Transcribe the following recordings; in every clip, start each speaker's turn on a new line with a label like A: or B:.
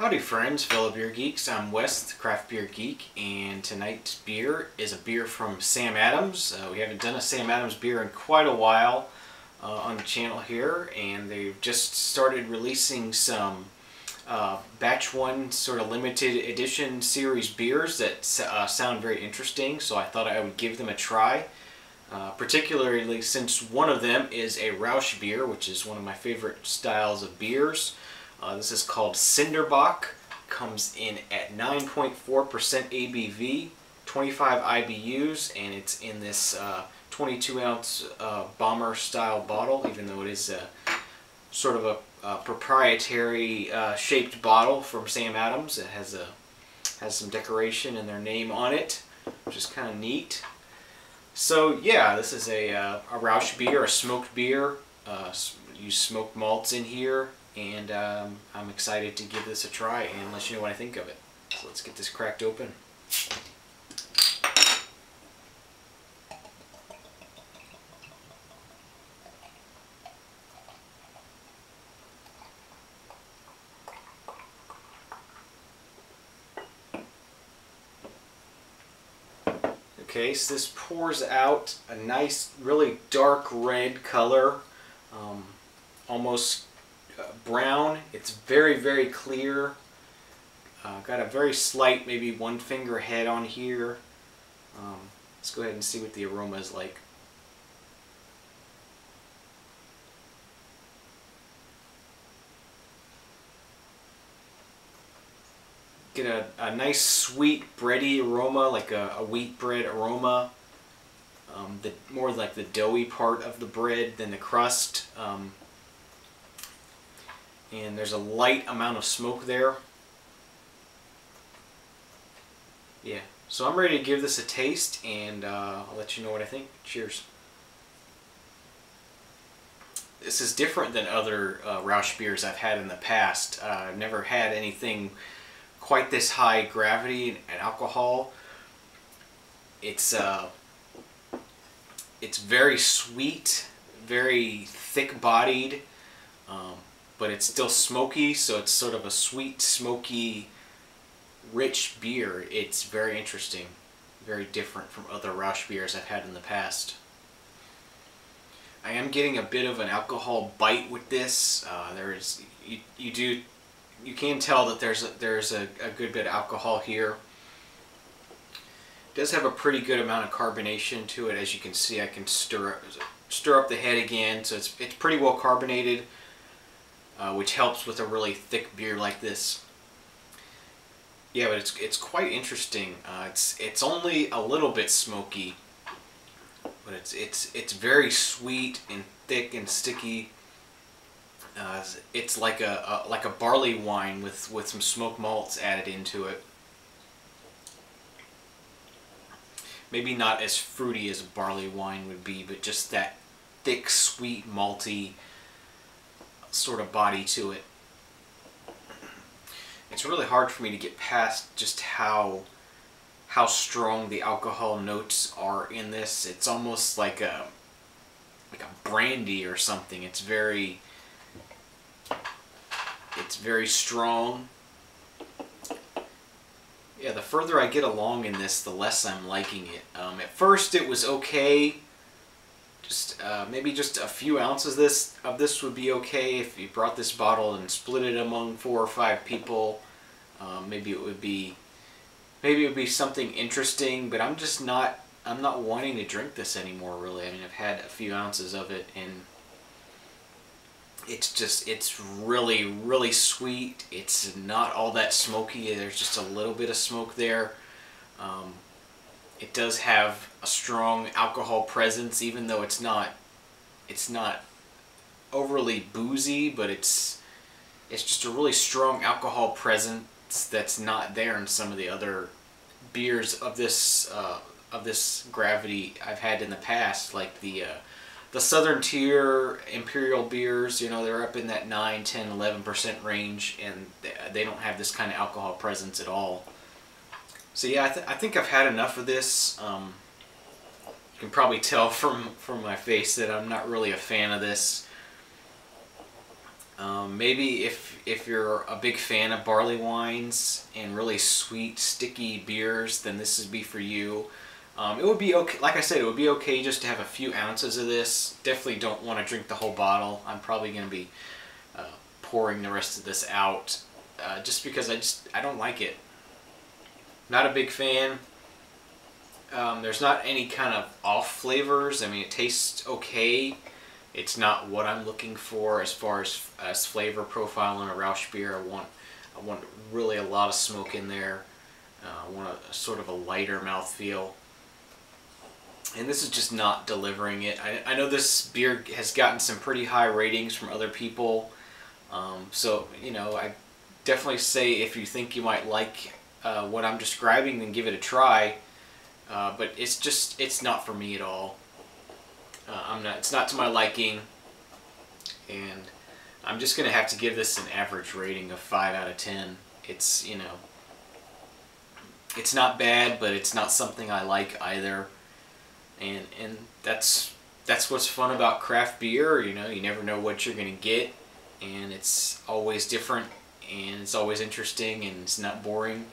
A: Howdy friends, fellow beer geeks. I'm Wes, the Craft Beer Geek, and tonight's beer is a beer from Sam Adams. We haven't done a Sam Adams beer in quite a while on the channel here, and they've just started releasing some batch one sort of limited edition series beers that sound very interesting, so I thought I would give them a try. Particularly since one of them is a Rausch beer, which is one of my favorite styles of beers. This is called Cinder Bock. Comes in at 9.4% ABV, 25 IBUs, and it's in this 22-ounce bomber style bottle, even though it is sort of a proprietary shaped bottle from Sam Adams. It has some decoration and their name on it, which is kind of neat. So yeah, this is a Rausch beer, a smoked beer. Use smoked malts in here. And I'm excited to give this a try and let you know what I think of it. So let's get this cracked open. Okay, so this pours out a nice, really dark red color, almost brown. It's very, very clear. Got a very slight, maybe one finger head on here. Let's go ahead and see what the aroma is like. Get a nice sweet bready aroma, like a wheat bread aroma. More like the doughy part of the bread than the crust. And there's a light amount of smoke there. Yeah, so I'm ready to give this a taste, and I'll let you know what I think. Cheers. This is different than other Rausch beers I've had in the past. I've never had anything quite this high gravity and alcohol. It's very sweet, very thick-bodied. But it's still smoky, so it's sort of a sweet, smoky, rich beer. It's very interesting, very different from other Rausch beers I've had in the past. I am getting a bit of an alcohol bite with this. You can tell that there's a good bit of alcohol here. It does have a pretty good amount of carbonation to it. As you can see, I can stir up the head again, so it's pretty well carbonated. Which helps with a really thick beer like this. Yeah, but it's quite interesting. It's only a little bit smoky, but it's very sweet and thick and sticky. It's like a barley wine with some smoked malts added into it. Maybe not as fruity as a barley wine would be, but just that thick, sweet, malty sort of body to it. It's really hard for me to get past just how strong the alcohol notes are in this. It's almost like a brandy or something. It's very strong. Yeah, the further I get along in this, the less I'm liking it. At first it was okay. Maybe just a few ounces of this would be okay if you brought this bottle and split it among 4 or 5 people. Maybe it would be something interesting, but I'm not wanting to drink this anymore, really. I mean, I've had a few ounces of it, and it's really, really sweet. It's not all that smoky. There's just a little bit of smoke there. It does have a strong alcohol presence, even though it's not overly boozy, but it's just a really strong alcohol presence that's not there in some of the other beers of this gravity I've had in the past, like the Southern Tier Imperial beers. You know, they're up in that 9, 10, 11% range, and they don't have this kind of alcohol presence at all. So yeah, I think I've had enough of this. You can probably tell from my face that I'm not really a fan of this. Maybe if you're a big fan of barley wines and really sweet, sticky beers, then this would be for you. It would be okay, like I said, it would be okay just to have a few ounces of this. Definitely don't want to drink the whole bottle. I'm probably going to be pouring the rest of this out just because I don't like it. Not a big fan. There's not any kind of off flavors. I mean, it tastes okay. It's not what I'm looking for as far as flavor profile in a Rausch beer. I want really a lot of smoke in there. I want a sort of a lighter mouthfeel. And this is just not delivering it. I know this beer has gotten some pretty high ratings from other people. So, you know, I definitely say if you think you might like what I'm describing, then give it a try. But it's not for me at all. It's not to my liking, and I'm just gonna have to give this an average rating of 5 out of 10. It's, you know, it's not bad, but it's not something I like either. And that's what's fun about craft beer. You know, you never know what you're gonna get, and it's always different, and it's always interesting, and it's not boring.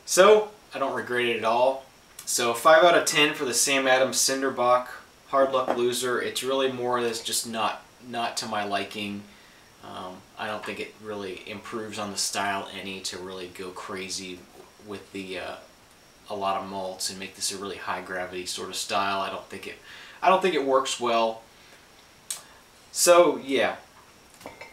A: So I don't regret it at all. So 5 out of 10 for the Sam Adams Cinder Bock. Hard luck loser. It's really more or less just not to my liking. I don't think it really improves on the style any to really go crazy with the a lot of malts and make this a really high gravity sort of style. I don't think it works well. So yeah,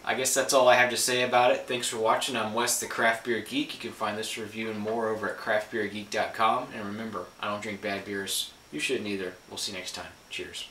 A: I guess that's all I have to say about it. Thanks for watching. I'm Wes, the Craft Beer Geek. You can find this review and more over at craftbeergeek.com. And remember, I don't drink bad beers. You shouldn't either. We'll see you next time. Cheers.